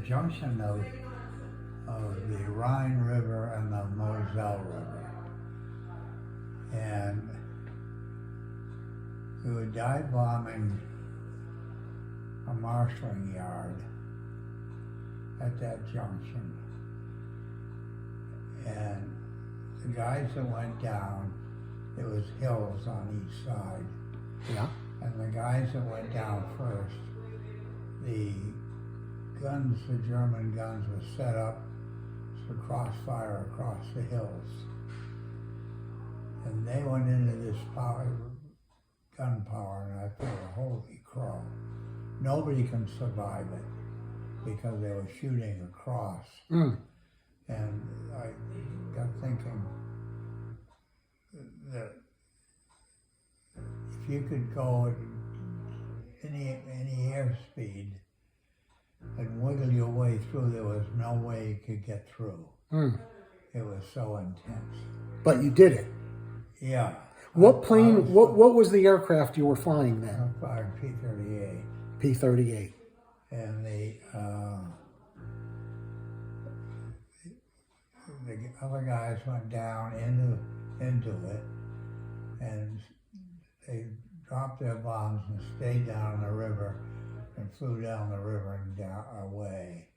junction of the Rhine River and the Moselle River. And we were dive bombing a marshalling yard at that junction. And the guys that went down, there was hills on each side. Yeah. And the guys that went down first, the guns, the German guns were set up to crossfire across the hills. And they went into this gunpowder, and I thought, holy crow. Nobody can survive it because they were shooting across. And I got thinking that if you could go at any airspeed and wiggle your way through, there was no way you could get through. It was so intense. But you did it. Yeah. What plane, what was the aircraft you were flying then? I was flying P-38. P-38. And the other guys went down into it, and they dropped their bombs and stayed down in the river and flew down the river and down away.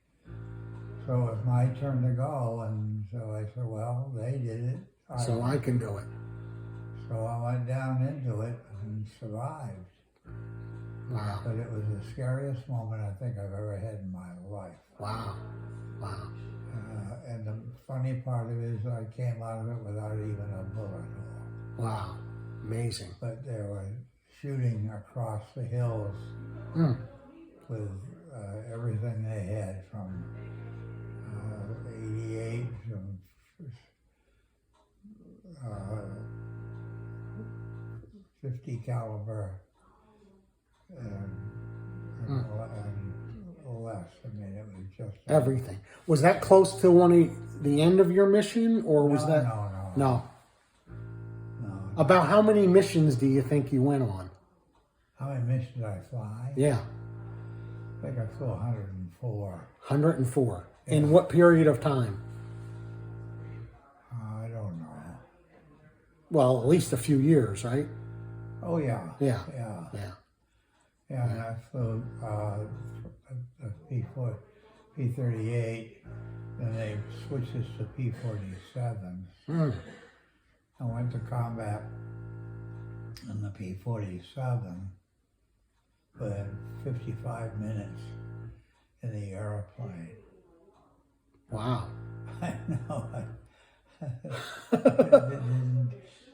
So it was my turn to go, and so I said, well, they did it. So I can do it. So I went down into it and survived. Wow. But it was the scariest moment I think I've ever had in my life. Wow. Wow. And the funny part of it is I came out of it without even a bullet hole. Wow. Amazing. But they were shooting across the hills with everything they had from 88 from 50 caliber and less. I mean, it was just everything. Was that close to the end of your mission, or was that? No. About how many missions do you think you went on? How many missions did I fly? Yeah. I think I flew 104. 104. Yeah. In what period of time? I don't know. Well, at least a few years, right? Oh, yeah. Yeah. Yeah. Yeah. Yeah, and I flew the P-38, then they switched us to P-47s. I went to combat in the P-47 within 55 minutes in the airplane. Wow. I know.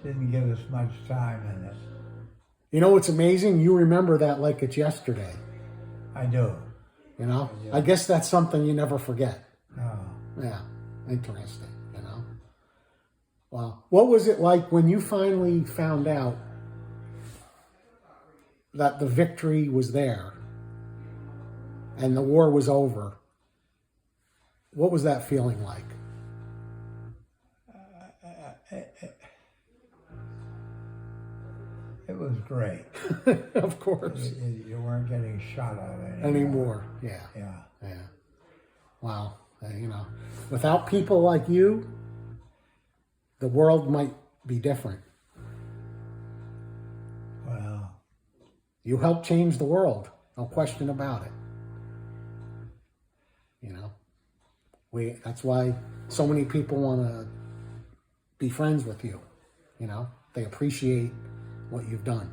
Didn't give us much time in it. You know what's amazing? You remember that like it's yesterday. I do. You know? I guess that's something you never forget. Oh. Yeah. Interesting, you know? Wow. What was it like when you finally found out that the victory was there and the war was over? What was that feeling like? It was great. Of course. You weren't getting shot at anymore. Yeah. Yeah. Yeah. Wow. You know, without people like you, the world might be different. Well, you helped change the world. No question about it. You know, that's why so many people want to be friends with you. You know, they appreciate what you've done.